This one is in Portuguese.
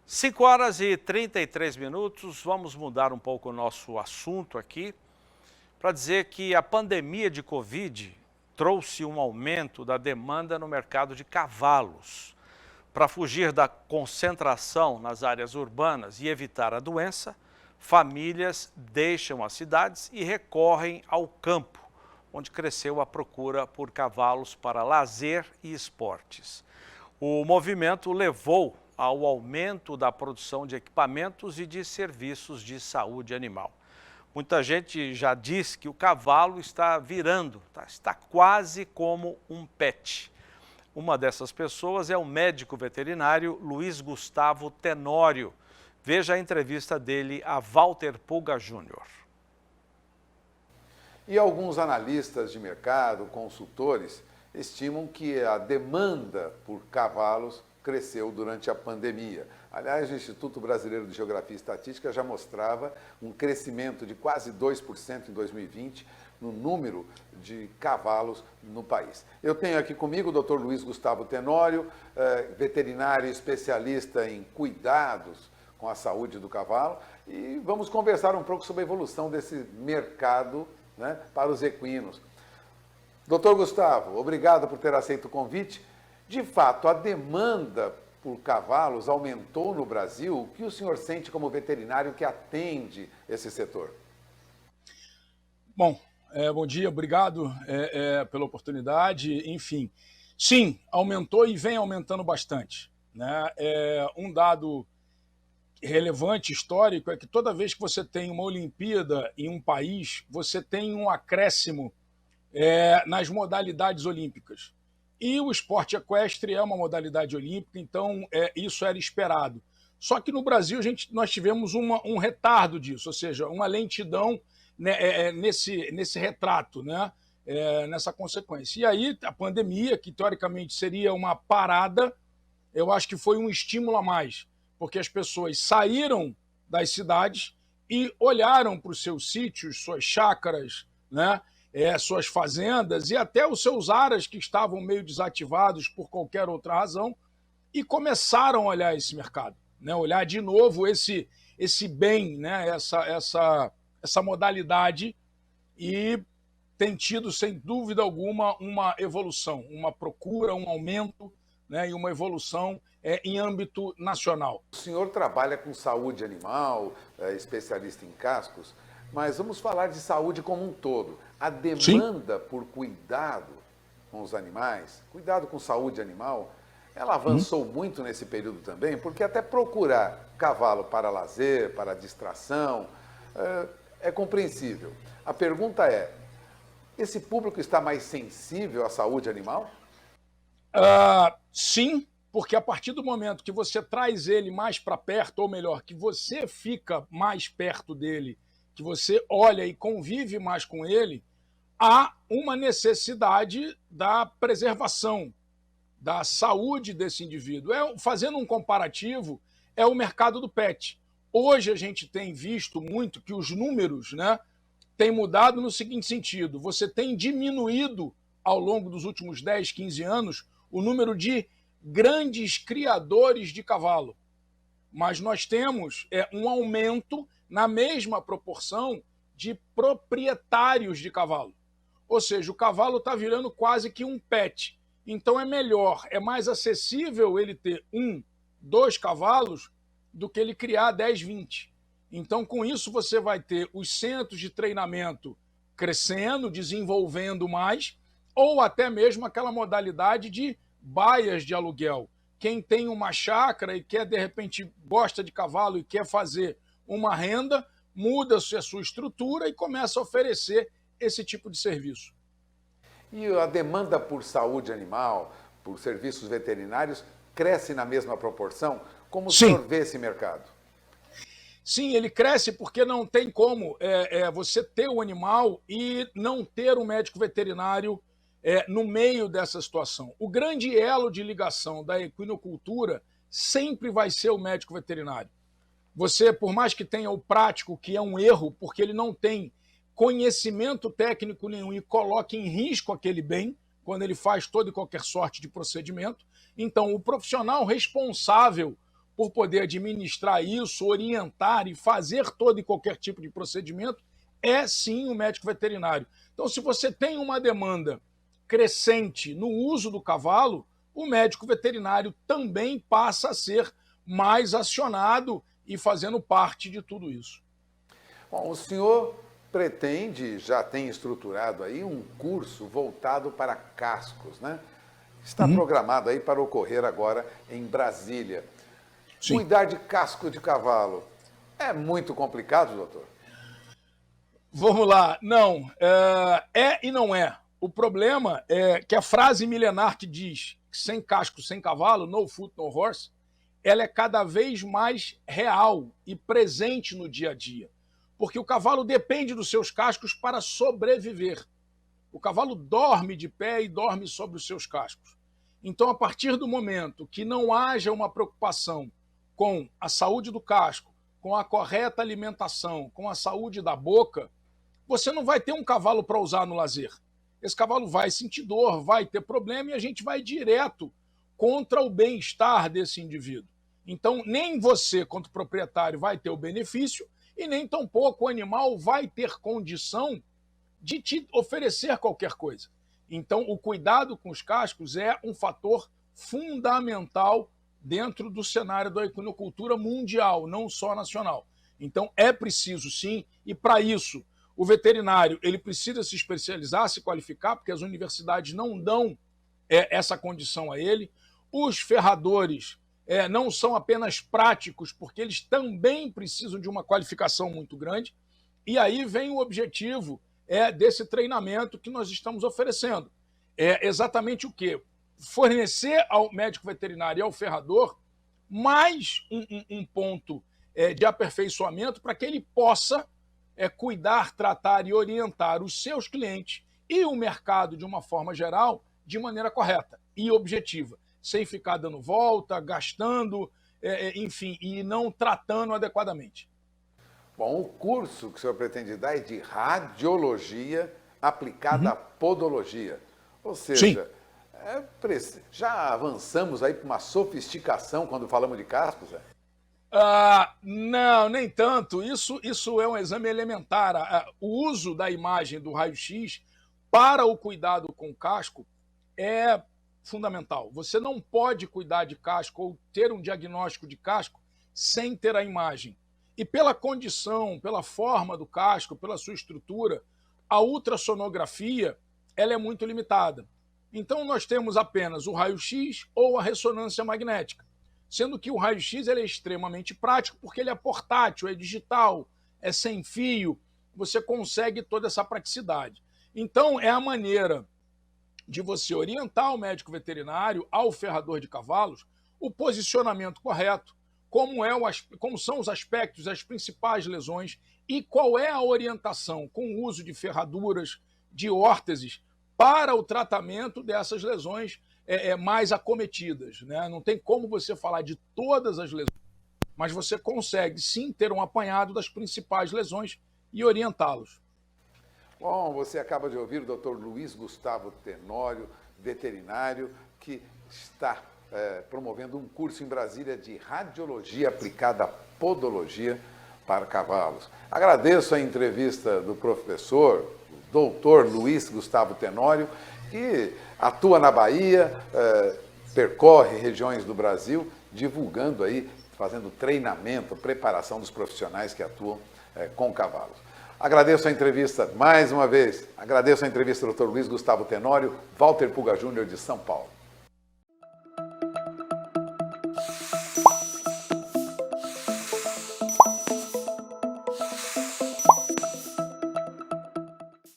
(5h33), vamos mudar um pouco o nosso assunto aqui, para dizer que a pandemia de Covid trouxe um aumento da demanda no mercado de cavalos. Para fugir da concentração nas áreas urbanas e evitar a doença, famílias deixam as cidades e recorrem ao campo, onde cresceu a procura por cavalos para lazer e esportes. O movimento levou ao aumento da produção de equipamentos e de serviços de saúde animal. Muita gente já diz que o cavalo está virando, está quase como um pet. Uma dessas pessoas é o médico veterinário Luiz Gustavo Tenório. Veja a entrevista dele a Walter Pulga Júnior. E alguns analistas de mercado, consultores, estimam que a demanda por cavalos cresceu durante a pandemia. Aliás, o Instituto Brasileiro de Geografia e Estatística já mostrava um crescimento de quase 2% em 2020 no número de cavalos no país. Eu tenho aqui comigo o Dr. Luiz Gustavo Tenório, veterinário especialista em cuidados com a saúde do cavalo, e vamos conversar um pouco sobre a evolução desse mercado, né, para os equinos. Dr. Gustavo, obrigado por ter aceito o convite. De fato, a demanda por cavalos aumentou no Brasil. O que o senhor sente como veterinário que atende esse setor? Bom, bom dia, obrigado pela oportunidade. Enfim, sim, aumentou e vem aumentando bastante, né? Um dado relevante, histórico, é que toda vez que você tem uma Olimpíada em um país, você tem um acréscimo nas modalidades olímpicas. E o esporte equestre é uma modalidade olímpica, então isso era esperado. Só que no Brasil nós tivemos um retardo disso, ou seja, uma lentidão, né, nesse retrato, né, nessa consequência. E aí a pandemia, que teoricamente seria uma parada, eu acho que foi um estímulo a mais, porque as pessoas saíram das cidades e olharam para os seus sítios, suas chácaras, né, suas fazendas e até os seus aras que estavam meio desativados por qualquer outra razão, e começaram a olhar esse mercado, né? Olhar de novo esse bem, né? essa modalidade, e tem tido, sem dúvida alguma, uma evolução, uma procura, um aumento, né? E uma evolução em âmbito nacional. O senhor trabalha com saúde animal, especialista em cascos, mas vamos falar de saúde como um todo. A demanda por cuidado com os animais, cuidado com saúde animal, ela avançou muito nesse período também, porque até procurar cavalo para lazer, para distração, é compreensível. A pergunta é, esse público está mais sensível à saúde animal? Sim, porque a partir do momento que você traz ele mais para perto, ou melhor, que você fica mais perto dele, que você olha e convive mais com ele, há uma necessidade da preservação, da saúde desse indivíduo. Fazendo um comparativo, é o mercado do pet. Hoje a gente tem visto muito que os números, né, têm mudado no seguinte sentido: você tem diminuído ao longo dos últimos 10, 15 anos o número de grandes criadores de cavalo, mas nós temos um aumento na mesma proporção de proprietários de cavalo. Ou seja, o cavalo está virando quase que um pet. Então é melhor, é mais acessível ele ter 1, 2 cavalos do que ele criar 10, 20. Então, com isso, você vai ter os centros de treinamento crescendo, desenvolvendo mais, ou até mesmo aquela modalidade de baias de aluguel. Quem tem uma chácara e quer, de repente, gosta de cavalo e quer fazer uma renda, muda-se a sua estrutura e começa a oferecer esse tipo de serviço. E a demanda por saúde animal, por serviços veterinários, cresce na mesma proporção? Como o senhor vê esse mercado? Sim, ele cresce porque não tem como você ter o animal e não ter um médico veterinário no meio dessa situação. O grande elo de ligação da equinocultura sempre vai ser o médico veterinário. Você, por mais que tenha o prático, que é um erro, porque ele não tem conhecimento técnico nenhum e coloque em risco aquele bem, quando ele faz toda e qualquer sorte de procedimento. Então, o profissional responsável por poder administrar isso, orientar e fazer todo e qualquer tipo de procedimento é sim o médico veterinário. Então, se você tem uma demanda crescente no uso do cavalo, o médico veterinário também passa a ser mais acionado e fazendo parte de tudo isso. Bom, o senhor pretende, já tem estruturado aí um curso voltado para cascos, né? Está programado aí para ocorrer agora em Brasília. Sim. Cuidar de casco de cavalo é muito complicado, doutor? Vamos lá. Não, é e não é. O problema é que a frase milenar que diz que sem casco, sem cavalo, no foot, no horse, ela é cada vez mais real e presente no dia a dia. Porque o cavalo depende dos seus cascos para sobreviver. O cavalo dorme de pé e dorme sobre os seus cascos. Então, a partir do momento que não haja uma preocupação com a saúde do casco, com a correta alimentação, com a saúde da boca, você não vai ter um cavalo para usar no lazer. Esse cavalo vai sentir dor, vai ter problema e a gente vai direto contra o bem-estar desse indivíduo. Então, nem você, quanto proprietário, vai ter o benefício e nem tampouco o animal vai ter condição de te oferecer qualquer coisa. Então, o cuidado com os cascos é um fator fundamental dentro do cenário da equinocultura mundial, não só nacional. Então, é preciso sim, e para isso, o veterinário ele precisa se especializar, se qualificar, porque as universidades não dão essa condição a ele. Os ferradores não são apenas práticos, porque eles também precisam de uma qualificação muito grande. E aí vem o objetivo desse treinamento que nós estamos oferecendo. É exatamente o quê? Fornecer ao médico veterinário e ao ferrador mais um ponto de aperfeiçoamento para que ele possa cuidar, tratar e orientar os seus clientes e o mercado de uma forma geral de maneira correta e objetiva, sem ficar dando volta, gastando, enfim, e não tratando adequadamente. Bom, o curso que o senhor pretende dar é de radiologia aplicada à podologia. Ou seja, já avançamos aí para uma sofisticação quando falamos de cascos? Não, nem tanto. Isso é um exame elementar. O uso da imagem do raio-x para o cuidado com o casco é fundamental. Você não pode cuidar de casco ou ter um diagnóstico de casco sem ter a imagem. E pela condição, pela forma do casco, pela sua estrutura, a ultrassonografia ela é muito limitada. Então nós temos apenas o raio-x ou a ressonância magnética, sendo que o raio-x ele é extremamente prático porque ele é portátil, é digital, é sem fio, você consegue toda essa praticidade. Então é a maneira de você orientar o médico veterinário ao ferrador de cavalos o posicionamento correto, como são os aspectos, as principais lesões e qual é a orientação com o uso de ferraduras, de órteses, para o tratamento dessas lesões mais acometidas. Né? Não tem como você falar de todas as lesões, mas você consegue sim ter um apanhado das principais lesões e orientá-los. Bom, você acaba de ouvir o Dr. Luiz Gustavo Tenório, veterinário, que está promovendo um curso em Brasília de radiologia aplicada à podologia para cavalos. Agradeço a entrevista do professor, doutor Luiz Gustavo Tenório, que atua na Bahia, percorre regiões do Brasil, divulgando aí, fazendo treinamento, preparação dos profissionais que atuam com cavalos. Agradeço a entrevista mais uma vez, agradeço a entrevista do Dr. Luiz Gustavo Tenório, Walter Puga Júnior de São Paulo.